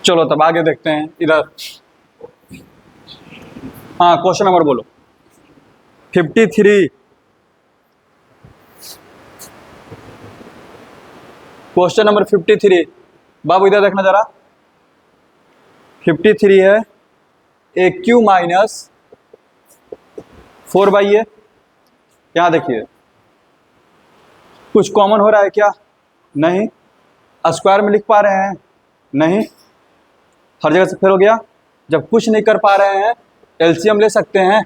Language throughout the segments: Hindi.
चलो तब आगे देखते हैं इधर। हाँ, क्वेश्चन नंबर बोलो। 53। Question number 53। बाबू इधर देखना जरा। 53 है ए क्यू माइनस 4/a। यहाँ देखिए, कुछ कॉमन हो रहा है क्या? नहीं। स्क्वायर में लिख पा रहे हैं? नहीं। हर जगह से फेल हो गया। जब कुछ नहीं कर पा रहे हैं, एलसीएम ले सकते हैं।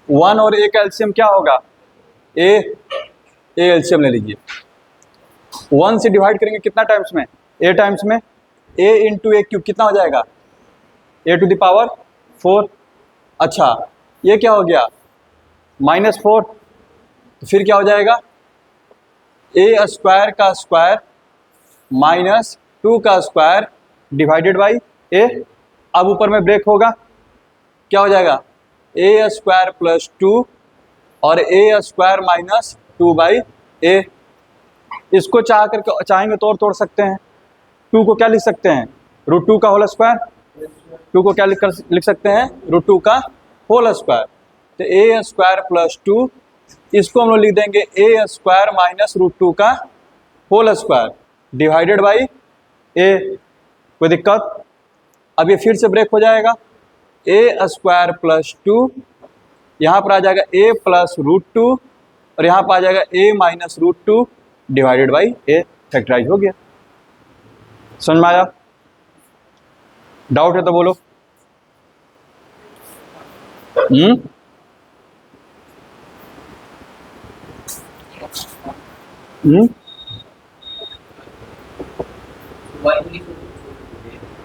1 और a का एलसीएम क्या होगा? a एलसीएम ले लीजिए। 1 से डिवाइड करेंगे कितना टाइम्स में? a टाइम्स में। a इंटू ए क्यूब कितना हो जाएगा? a⁴ 4। अच्छा, ये क्या हो गया? -4। तो फिर क्या हो जाएगा? a² का स्क्वायर -2 का स्क्वायर डिवाइडेड बाई a। अब ऊपर में ब्रेक होगा, क्या हो जाएगा? a² + 2 और a² - 2/a। इसको चाहेंगे तो और तोड़ सकते हैं। 2 को क्या लिख सकते हैं? √2 का होल स्क्वायर। 2 को क्या लिख सकते हैं? √2 का होल स्क्वायर। तो a² + 2, इसको हम लोग लिख देंगे a² - √2 का whole square divided by a। कोई दिक्कत? अब ये फिर से ब्रेक हो जाएगा। a² + 2, यहाँ पर आ जाएगा a + √2 और यहाँ पर आ जाएगा a - √2 divided by a। Factorise हो गया। समझ में आया? डाउट है तो बोलो।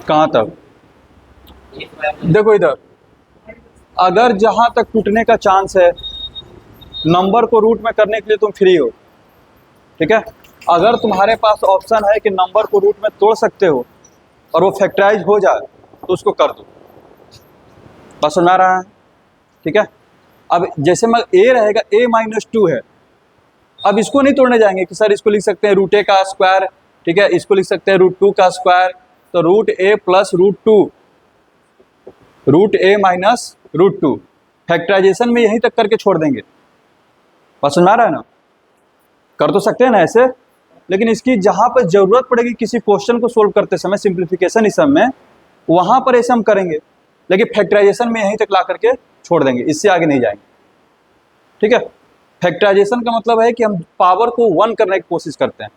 कहाँ तक? देखो इधर, अगर जहां तक टूटने का चांस है, नंबर को रूट में करने के लिए तुम फ्री हो, ठीक है। अगर तुम्हारे पास ऑप्शन है कि नंबर को रूट में तोड़ सकते हो और वो फैक्टराइज हो जाए तो उसको कर दो। बस सुना रहा है, ठीक है। अब जैसे में a रहेगा, a - 2 है। अब इसको नहीं तोड़ने जाएंगे कि सर इसको लिख सकते हैं √a का स्क्वायर, ठीक है, इसको लिख सकते हैं √2 का स्क्वायर। तो √a + √2, √a - √2 फैक्टराइजेशन में यहीं तक करके छोड़ देंगे। बस सुना रहा है ना? कर तो सकते हैं ना ऐसे, लेकिन इसकी जहां पर जरूरत पड़ेगी किसी क्वेश्चन को सोल्व करते समय, सिंप्लीफिकेशन इस सब में, वहां पर ऐसे हम करेंगे, लेकिन फैक्टराइजेशन में यहीं तक ला करके छोड़ देंगे, इससे आगे नहीं जाएंगे, ठीक है। फैक्टराइजेशन का मतलब है कि हम पावर को 1 करने की कोशिश करते हैं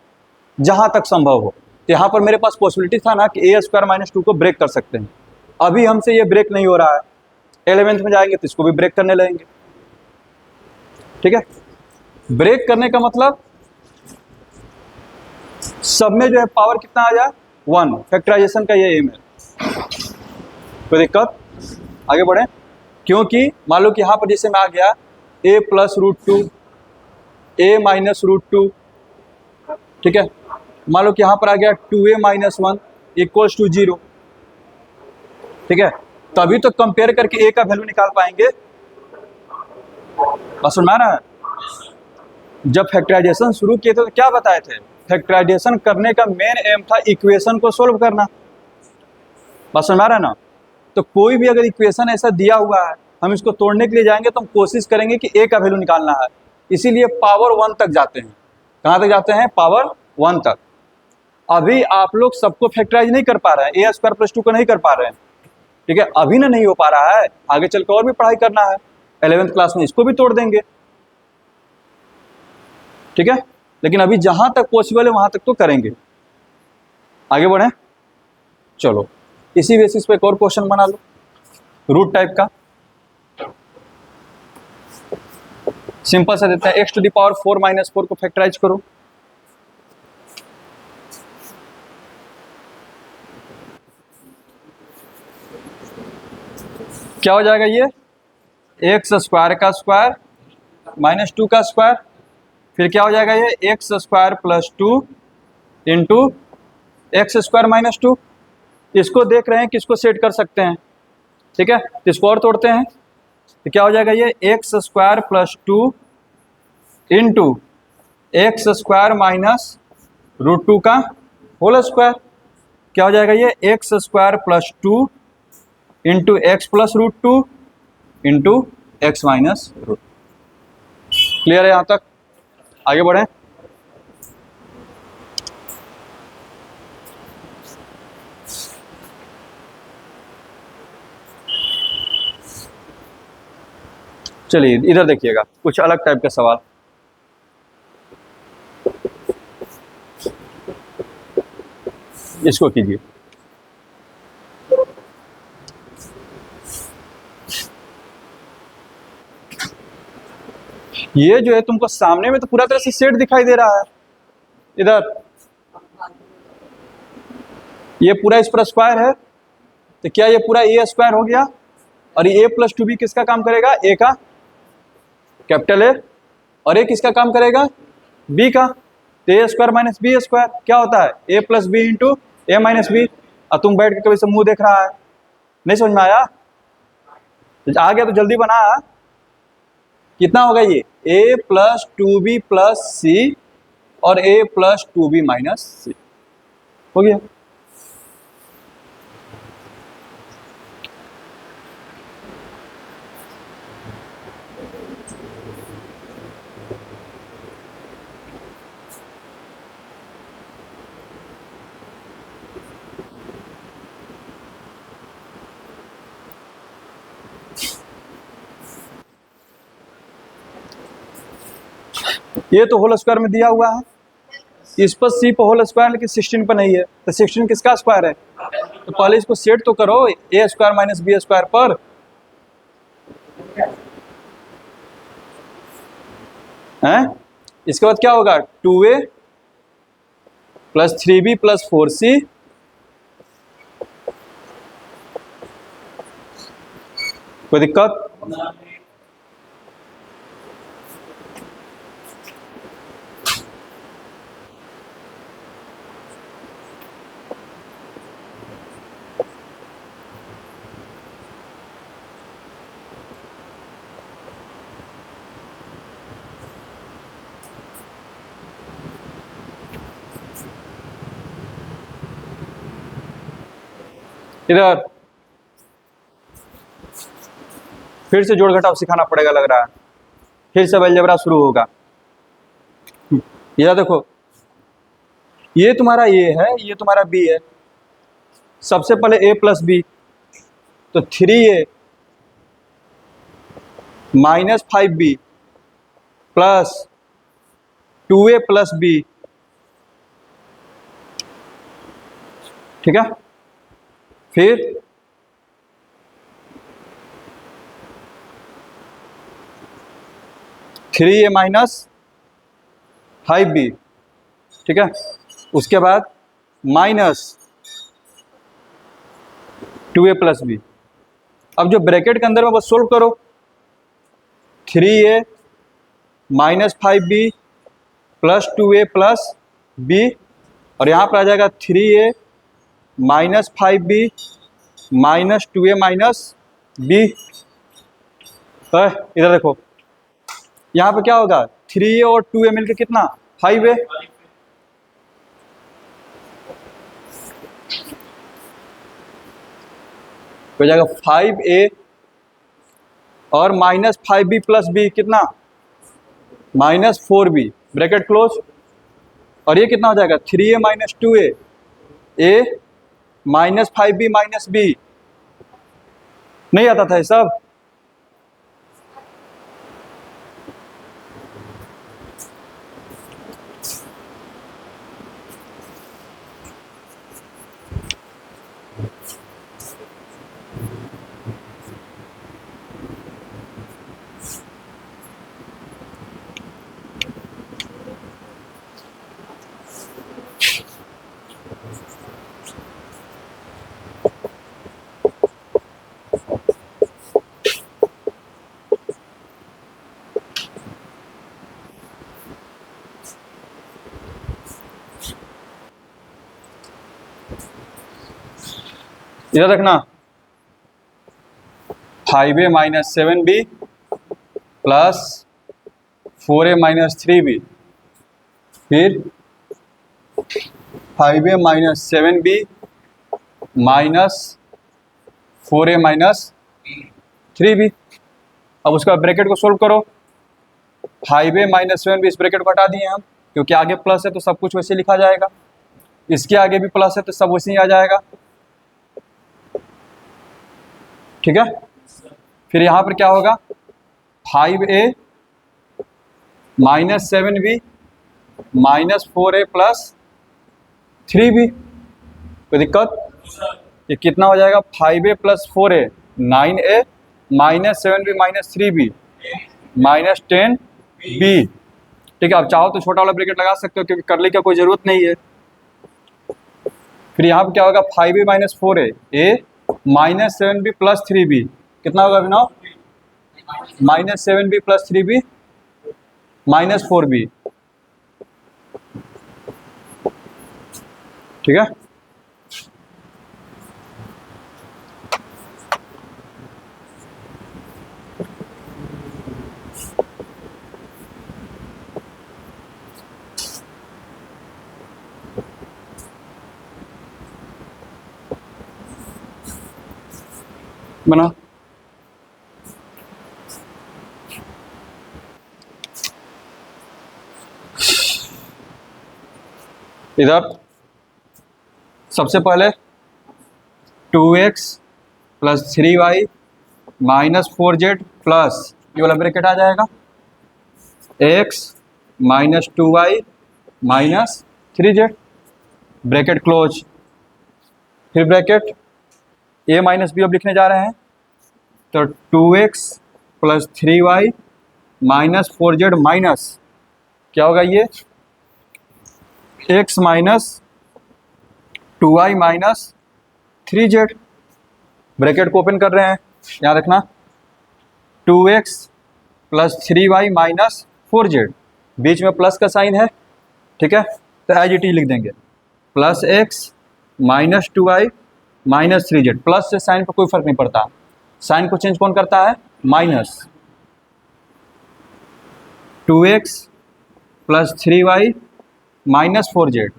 जहां तक संभव हो। तो यहाँ पर मेरे पास पॉसिबिलिटी था ना कि a² - 2 को ब्रेक कर सकते हैं। अभी हमसे ये ब्रेक नहीं हो रहा है। 11th में जाएंगे तो इसको भी ब्रेक करने लगेंगे, ठीक है। ब्रेक करने का मतलब सब में जो है पावर कितना आ जाए? 1। फैक्टराइजेशन का ये एम है। कोई दिक्कत? आगे बढ़े। क्योंकि मान लो कि यहाँ पर जैसे मैं आ गया a + √2, a - √2, ठीक है। मान लो कि यहाँ पर आ गया 2a - 1 = 0, ठीक है। तभी तो कंपेयर करके a का वैल्यू निकाल पाएंगे। बस सुन रहा है? जब फैक्टराइजेशन शुरू किए थे तो क्या बताए थे? फैक्टराइजेशन करने का मेन एम था इक्वेशन को सोल्व करना। बस सुन रहा है ना? तो कोई भी अगर इक्वेशन ऐसा दिया हुआ है, हम इसको तोड़ने के लिए जाएंगे तो हम कोशिश करेंगे कि a का वैल्यू निकालना है, इसीलिए पावर 1 तक जाते हैं। कहाँ तक जाते हैं? पावर 1 तक। अभी आप लोग सबको फैक्टराइज नहीं कर पा रहे हैं, a² + 2 को नहीं कर पा रहे हैं, ठीक है। अभी ना नहीं हो पा रहा है, आगे चलकर और भी पढ़ाई करना है। 11th क्लास में इसको भी तोड़ देंगे, ठीक है। लेकिन अभी जहां तक पॉसिबल है वहां तक तो करेंगे। आगे बढ़े। चलो इसी बेसिस पे एक और क्वेश्चन बना लो, रूट टाइप का। सिंपल सा देता है, x⁴ - 4 को फैक्टराइज करो। क्या हो जाएगा? ये x² का स्क्वायर -2 का स्क्वायर, फिर क्या हो जाएगा? ये x² + 2 इंटू x² - 2। इसको देख रहे हैं किसको सेट कर सकते हैं, ठीक है। इसको और तोड़ते हैं तो क्या हो जाएगा? ये x² + 2 इंटू x² - √2 का होल स्क्वायर। क्या हो जाएगा ये X square plus 2 into X plus root 2 into X minus root. Clear है यहाँ तक? आगे बढ़े। चलिए इधर देखिएगा, कुछ अलग टाइप का सवाल। इसको कीजिए। ये जो है तुमको सामने में तो पूरा तरह से सेट दिखाई दे रहा है। इधर ये पूरा इस पर स्क्वायर है, तो क्या ये पूरा ए स्क्वायर हो गया? और ये ए प्लस 2b किसका काम करेगा? ए का, कैपिटल ए। और ए किसका काम करेगा? बी का। तो ए स्क्वायर माइनस बी स्क्वायर क्या होता है? ए प्लस बी इंटू ए माइनस बी। और तुम बैठ के कभी से मुंह देख रहा है, नहीं समझ में आया? आ गया तो जल्दी बना। कितना होगा ये? ए प्लस 2b प्लस सी और ए प्लस 2b माइनस सी हो गया। ये तो होल स्क्वायर में दिया हुआ है, इस पर सी पर होल स्क्वायर, लेकिन 16 पर नहीं है। तो 16 किसका स्क्वायर है? तो पहले इसको सेट तो करो ए स्क्वायर माइनस बी स्क्वायर पर। हैं? इसके बाद क्या होगा? 2a plus 3b plus 4c कोई दिक्कत? इधर फिर से जोड़ घटाव सिखाना पड़ेगा लग रहा है, फिर से अलजेब्रा शुरू होगा। इधर देखो, ये तुम्हारा ए है, ये तुम्हारा बी है। सबसे पहले ए प्लस बी, तो 3a minus 5b plus 2a plus b, ठीक है। फिर 3a माइनस 5b, ठीक है। उसके बाद माइनस 2a प्लस बी। अब जो ब्रैकेट के अंदर में बस सोल्व करो, 3a minus 5b plus 2a plus b, और यहाँ पर आ जाएगा 3a minus 5b minus 2a minus b। इधर देखो, यहाँ पे क्या होगा? 3a और 2a मिलकर कितना? 5a। हो जाएगा 5a और माइनस 5b प्लस b कितना? Minus 4b, bracket close. और ये कितना हो जाएगा? 3a minus 2a, a minus 5b minus b। नहीं आता था ये सब? इधर रखना, 5a minus 7b plus 4a minus 3b, फिर 5a minus 7b -4a minus 3b। अब उसका ब्रैकेट को सोल्व करो। 5a माइनस 7b, इस ब्रैकेट को हटा दिए हम क्योंकि आगे प्लस है तो सब कुछ वैसे लिखा जाएगा। इसके आगे भी प्लस है तो सब वैसे ही आ जाएगा। ठीक है, फिर यहाँ पर क्या होगा, 5a minus 7b minus 4a plus 3b। कोई दिक्कत? ये कितना हो जाएगा, 5a plus 4a 9a minus 7b minus 3b minus 10b। ठीक है, आप चाहो तो छोटा वाला ब्रैकेट लगा सकते हो क्योंकि करने की कोई ज़रूरत नहीं है। फिर यहाँ पे क्या होगा, 5a minus 4a minus 7b plus 3b, कितना होगा अभिनव, minus 7b plus 3b minus 4b। ठीक है, बना। इधर सबसे पहले 2x plus 3y minus 4z plus ये वाला ब्रैकेट आ जाएगा, x minus 2y minus 3z, bracket close. फिर ब्रैकेट a माइनस बी अब लिखने जा रहे हैं, तो 2x plus 3y minus 4z minus क्या होगा, ये x minus 2y minus 3z। Bracket को ओपन कर रहे हैं, यहाँ रखना 2x plus 3y minus 4z, बीच में प्लस का साइन है। ठीक है, तो एज इट इज लिख देंगे, plus x minus 2y minus 3z। Plus से साइन पर कोई फर्क नहीं पड़ता, साइन को चेंज कौन करता है, minus. 2x plus 3y minus 4z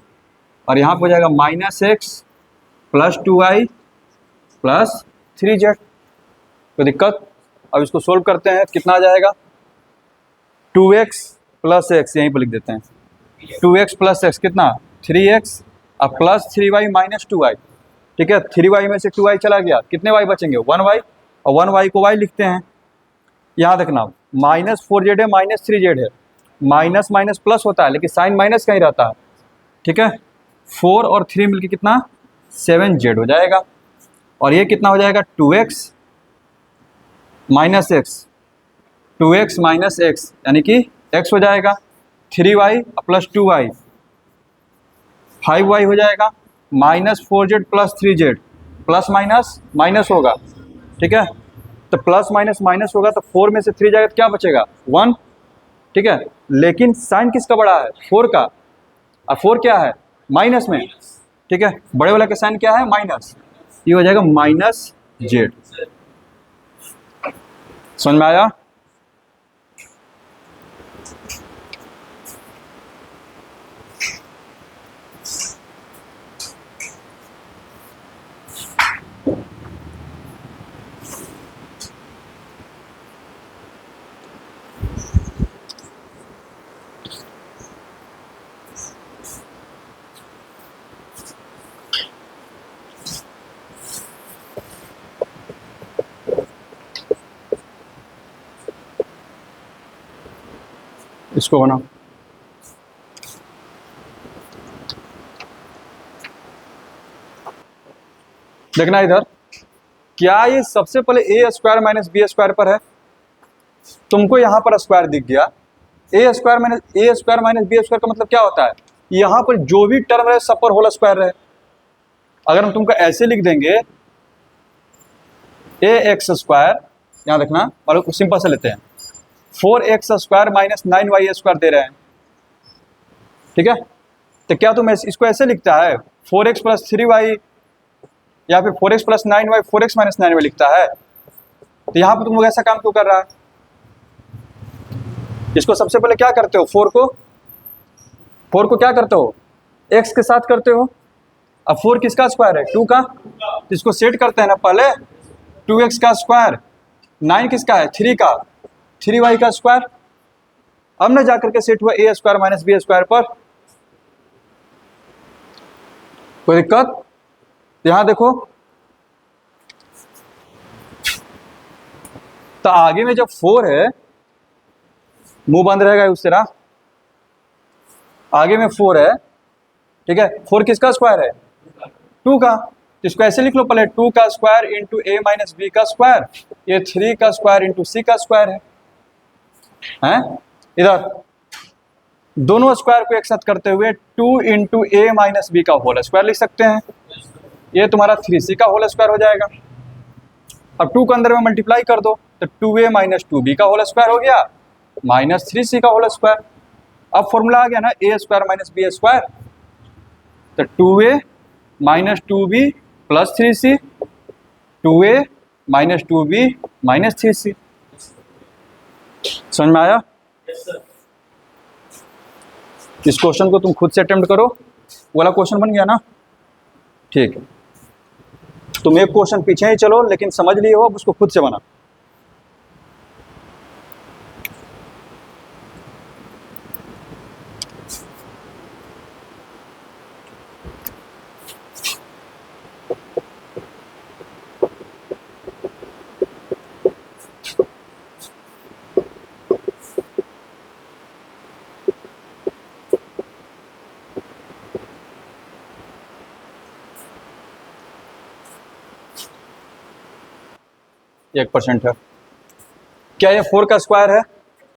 और यहाँ पर हो जाएगा minus x plus 2y plus 3z। कोई दिक्कत? अब इसको सोल्व करते हैं, कितना आ जाएगा, 2x प्लस x, यहीं पर लिख देते हैं, 2x प्लस x कितना, 3x और प्लस 3y माइनस 2y। ठीक है, 3y में से 2y चला गया, कितने y बचेंगे, 1y, और 1y को y लिखते हैं। यहाँ देखना माइनस 4z है माइनस 3z है, माइनस माइनस प्लस होता है लेकिन साइन माइनस का ही रहता है। ठीक है, 4 और 3 मिलके कितना, 7z हो जाएगा। और ये कितना हो जाएगा, 2x minus x, 2x minus x यानी कि x हो जाएगा, 3y प्लस 2y 5y हो जाएगा, minus 4z plus 3z, plus minus minus होगा। ठीक है, तो प्लस माइनस माइनस होगा तो 4 में से 3 जाएगा तो क्या बचेगा, 1। ठीक है, लेकिन साइन किसका बड़ा है, 4 का, और 4 क्या है, माइनस में। ठीक है, बड़े वाला का साइन क्या है, माइनस, ये हो जाएगा माइनस z। समझ में आया? इसको बनाओ। देखना इधर, क्या ये सबसे पहले ए स्क्वायर माइनस बी स्क्वायर पर है, तुमको यहाँ पर स्क्वायर दिख गया, ए स्क्वायर माइनस बी स्क्वायर का मतलब क्या होता है, यहाँ पर जो भी टर्म है सब पर होल स्क्वायर है। अगर हम तुमको ऐसे लिख देंगे ए एक्स स्क्वायर, यहाँ देखना, और सिंपल से लेते हैं 4x square minus 9y square दे रहे हैं। ठीक है, तो क्या तुम इसको ऐसे लिखता है 4x प्लस 3y या फिर 4x plus 9y 4x minus 9y लिखता है, तो यहाँ पर तुम लोग ऐसा काम क्यों कर रहा है? इसको सबसे पहले क्या करते हो, 4 को क्या करते हो, x के साथ करते हो, अब 4 किसका स्क्वायर है? 2 का। तो इसको सेट करते हैं ना पहले, 2x का स्क्वायर, 9 किसका है? 3 का, 3y का स्क्वायर। अब ना जाकर के सेट हुआ a square minus B square पर। कोई दिक्कत? यहां देखो, तो आगे में जब 4 है, मुंह बंद रहेगा उस तरह, आगे में 4 है, ठीक है। 4 किसका स्क्वायर है? 2 का। तो इसको ऐसे लिख लो पहले, 2 का स्क्वायर इंटू ए माइनस बी का स्क्वायर, ये 3 का स्क्वायर इंटू सी का स्क्वायर है। हैं? इधर दोनों स्क्वायर को एक साथ करते हुए 2 इंटू ए माइनस बी का होल स्क्वायर लिख सकते हैं। ये तुम्हारा 3c का होल स्क्वायर हो जाएगा। अब 2 को अंदर में मल्टीप्लाई कर दो, तो 2a माइनस 2b का होल स्क्वायर हो गया, माइनस 3c का होल स्क्वायर। अब फॉर्मूला आ गया ना, ए स्क्वायर माइनस बी स्क्वायर, तो 2a minus 2b plus 3c, 2a minus 2b minus 3c। समझ में आया? इस क्वेश्चन को तुम खुद से अटेम्प्ट करो, वाला क्वेश्चन बन गया ना? ठीक है, तुम एक क्वेश्चन पीछे ही चलो, लेकिन समझ लिए हो, अब उसको खुद से बना। एक % है। क्या ये 4 का स्क्वायर है?